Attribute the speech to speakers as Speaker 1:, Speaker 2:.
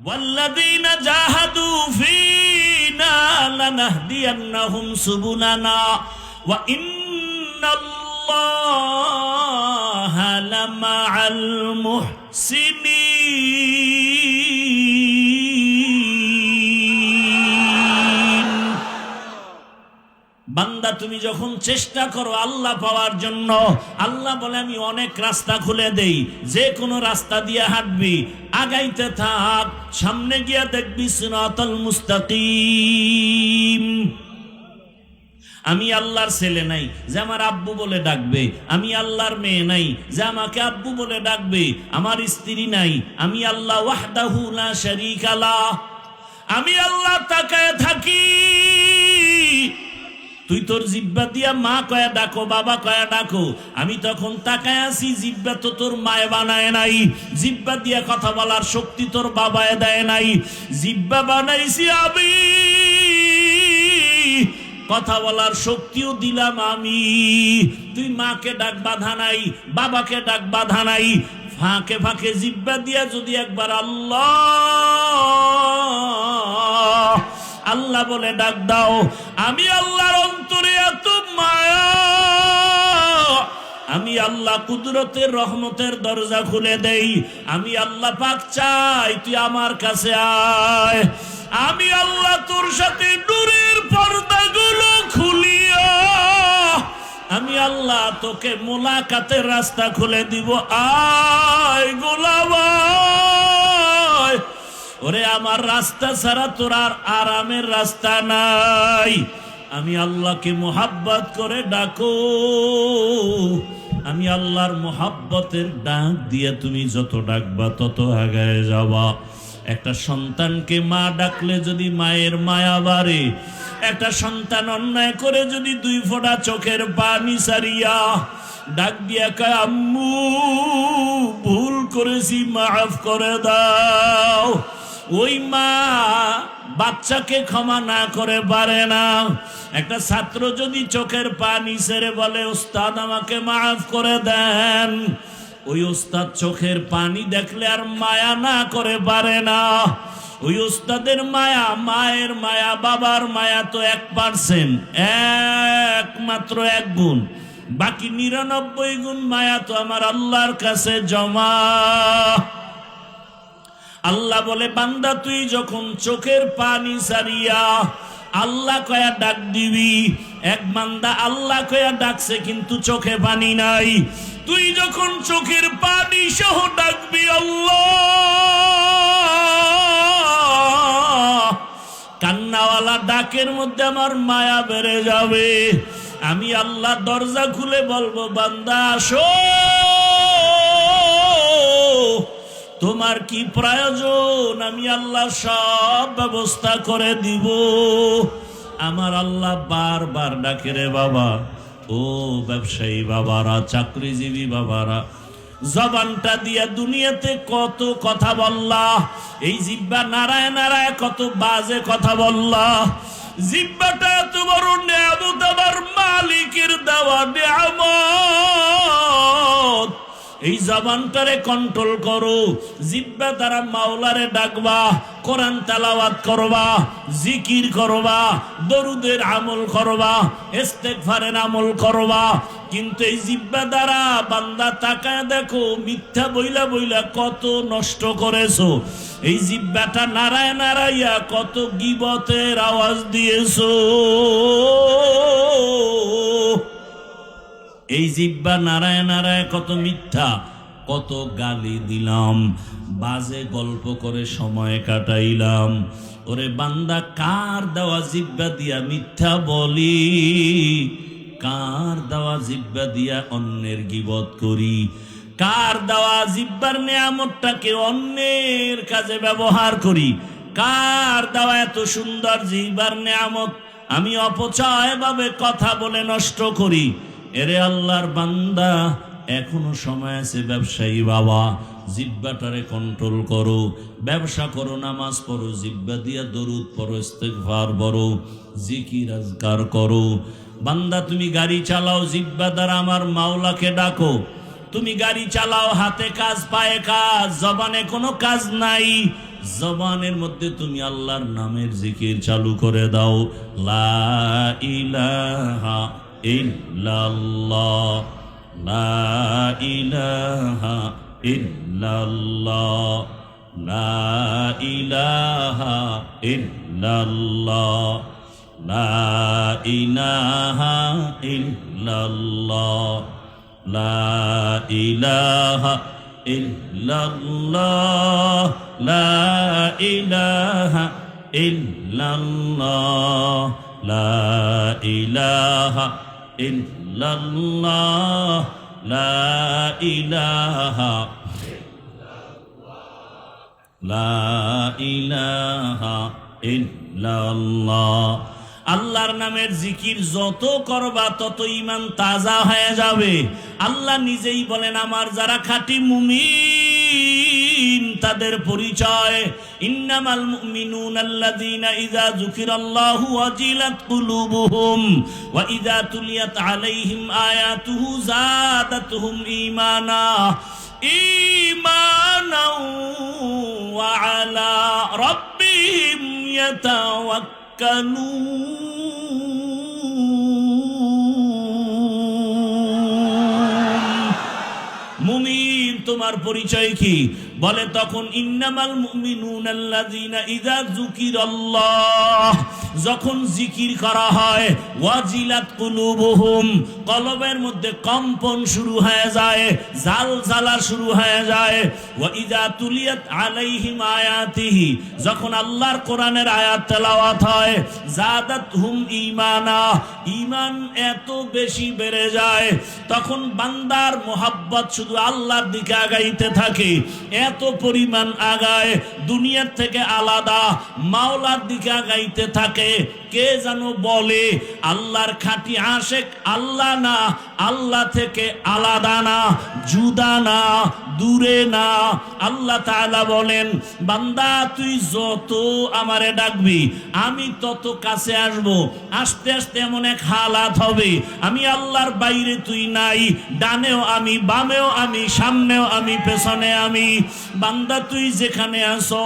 Speaker 1: ওয়াল্লাযীনা জাহাদু ফীনা লানাহদিয়ান্নাহুম সুবুলানা ওয়া ইন্নাল্লাহা লামাআল মুহসিনিন। বান্দা তুমি যখন চেষ্টা করো আল্লাহ পাওয়ার জন্য, আল্লাহ বলে আমি অনেক রাস্তা খুলে দেই, যে কোনো রাস্তা দিয়ে হাঁটবি, আগাইতে থাক, সামনে গিয়া দেখবি সিরাতাল মুস্তাকিম। আমি আল্লাহর ছেলে নাই যে আমার আব্বু বলে ডাকবে, আমি আল্লাহর মেয়ে নাই যে আমাকে আব্বু বলে ডাকবে, আমার স্ত্রী নাই, আমি আল্লাহ ওয়াহদাহু লা শারীকা লাহ। আমি আল্লাহ তাকায় থাকি, তুই তোর জিহ্বা দিয়া মা কয়া ডাকো, বাবা কয়া ডাকো, আমি তখন তাকায় আছি, জিহ্বা তো তোর মায়ে বানায় নাই, জিহ্বা দিয়া কথা বলার শক্তি তোর বাবায় দেয় নাই, জিহ্বা বানাইছি আমি, কথা বলার শক্তিও দিলাম আমি। তুই মাকে ডাক বাধা নাই, বাবাকে ডাক বাধা নাই, ফাঁকে ফাঁকে জিহ্বা দিয়া যদি একবার আল্লাহ আল্লাহ বলে ডাক দাও, আমি আল্লাহর অন্তরে এত মায়া, আমি আল্লাহ কুদরতের রহমতের দরজা খুলে দেই। আমি আল্লাহ পাক চাই তুই আমার কাছে আয়, আমি আল্লাহ তোর সাথে নূরের পর্দাগুলো খুলিয়া আমি আল্লাহ তোকে মোলাকাতের রাস্তা খুলে দিব। আয় গোলাম আয়, ওরে আমার রাস্তা ছাড়া তোর আর আরামের রাস্তা নাই। আমি আল্লাহকে মোহাব্বত করে ডাকো, আমি আল্লাহর মোহাব্বতের ডাক দিয়ে তুমি যত ডাকবা তত আগায় যাবা। একটা সন্তানকে মা ডাকলে যদি মায়ের মায়া বাড়ে, একটা সন্তান অন্যায় করে যদি 2 ফোঁটা চোখের পানি সারিয়া ডাক দিয়া কয় আম্মু ভুল করেছি মাফ করে দাও, ওই মা বাচ্চাকে ক্ষমা না করে পারে না। একটা ছাত্র যদি চোখের পানি ছেড়ে বলে ওস্তাদ আমাকে মাফ করে দেন, ওই ওস্তাদ চোখের পানি দেখলে আর মায়া না করে পারে না। ওই ওস্তাদের মায়া, মায়ের মায়া, বাবার মায়া তো 1%, একমাত্র 1 গুণ, বাকি 99 গুণ মায়া তো আমার আল্লাহর কাছে জমা। আল্লাহ বলে বান্দা তুই যখন চোখের পানি সারিয়া আল্লাহ কয়া ডাক দিবি, এক বান্দা আল্লাহ কয়া ডাকছে কিন্তু চোখে পানি নাই, তুই যখন চোখের পানি সহ ডাকবি আল্লাহ, কান্নাওয়ালা ডাকের মধ্যে আমার মায়া বেড়ে যাবে। আমি আল্লাহ দরজা খুলে বলবো বান্দা আসো, তোমার কি প্রয়োজন, আমি আল্লাহ সব ব্যবস্থা করে দিব। আমার আল্লাহ বারবার ডাকে রে বাবা, ও ব্যবসায়ী বাবারা, চাকরিজীবী বাবারা, জবানটা দিয়া দুনিয়াতে কত কথা বললা, এই জিহ্বা নাড়ায় নাড়ায় কত বাজে কথা বললা। জিহ্বাটা এত বড় নেয়ামত, আমার মালিকের দেওয়া নেয়ামত। এই জবানটারে কন্ট্রোল করো, জিহ্বা দ্বারা মাওলারে ডাকবা, কোরআন তেলাওয়াত করবা, জিকির করবা, দরুদের আমল করবা, ইস্তেগফারের আমল করবা। কিন্তু এই জিহ্বা দ্বারা বান্দা তাকায় দেখো, মিথ্যা বইলা বইলা কত নষ্ট করেছো, এই জিহ্বাটা নাড়ায় নাড়াইয়া কত গীবতের আওয়াজ দিয়েছো। এই জিহ্বা নাড়ায় নাড়ায় কত মিথ্যা, কত গালি দিলাম, বাজে গল্প করে সময় কাটাইলাম। ওরে বান্দা, কার দেওয়া জিহ্বা দিয়া মিথ্যা বলি, কার দেওয়া জিহ্বা দিয়া অন্যের গীবত করি, কার দেওয়া জিহ্বার নেয়ামতটাকে অন্যের কাজে ব্যবহার করি, কার দেওয়া এত সুন্দর জিহ্বার নেয়ামত আমি অপচয় ভাবে কথা বলে নষ্ট করি। এরে আল্লাহর বান্দা, এখনো সময় আছে। ব্যবসায়ী বাবা, জিহ্বাটারে কন্ট্রোল করো, ব্যবসা করো, নামাজ পড়ো, জিহ্বা দিয়া দরুদ পড়ো, ইস্তেগফার পড়ো, জিকির আজকার করো। বান্দা তুমি গাড়ি চালাও, জিহ্বা দ্বারা আমার মাওলাকে ডাকো। তুমি গাড়ি চালাও, হাতে কাজ পায়ে কাজ, জবানে কোনো কাজ নাই, জবানের মধ্যে তুমি আল্লাহর নামের জিকির চালু করে দাও। লা ইলাহা ইল্লাল্লাহ, লা ইলাহা ইল্লাল্লাহ, লা ইলাহা ইল্লাল্লাহ, লা ইলাহা ইল্লাল্লাহ, লা ইলাহা ইল্লাল্লাহ, লা ইলাহা ইল্লাল্লাহ, লা ইলাহা ইল্লাল্লাহ, লা ইলাহা, লা ইলাহা ইল্লাল্লাহ। আল্লাহর নামের জিকির যত করবা তত ঈমান তাজা হয়ে যাবে। আল্লাহ নিজেই বলেন, আমার যারা খাঁটি মুমিন তাদের পরিচয়, ইন্নামাল মুমিনুনা আল্লাযীনা ইযা যুকিরাল্লাহু ওয়াজিলাত কুলুবুহুম ওয়া ইযা তুলিয়াত আলাইহিম আয়াতুহু যাদাতুহুম ঈমানা ঈমানাও ওয়া আলা রাব্বিহিম মুমিন তোমার পরিচয় কি? বলে তখন ইন্নামাল মুমিনুনা আল্লাযীনা ইযা যুকিরাল্লাহ, যখন জিকির করা হয়, ওয়াজিলাত কুলুবুহুম, কলবের মধ্যে কম্পন শুরু হয়ে যায়, জালজালা শুরু হয়ে যায়। ওয়া ইযা তুলিয়াত আলাইহিম আয়াতিহি, যখন আল্লাহর কোরআনের আয়াত তেলাওয়াত হয়, যাদাতহুম ঈমানা, ঈমান এত বেশি বেড়ে যায়, তখন বান্দার মোহাব্বত শুধু আল্লাহর দিকে আগাইতে থাকে, এত পরিমাণ আগায়, দুনিয়ার থেকে আলাদা মাওলার দিকে আগাইতে থাকে। কে যেন বলে, আল্লাহর খাঁটি আশেক আল্লাহ না, আল্লাহ থেকে আলাদা না, জুদা না, দূরে না। আল্লাহ তাআলা বলেন, বান্দা তুই যত আমারে ডাকবি আমি তত কাছে আসব। আস্তে আস্তে এমন এক হালাত হবে, আমি আল্লাহর বাইরে তুই নাই, ডানেও আমি, বামেও আমি, সামনেও আমি, পেছনে আমি। বান্দা তুই যেখানে আসো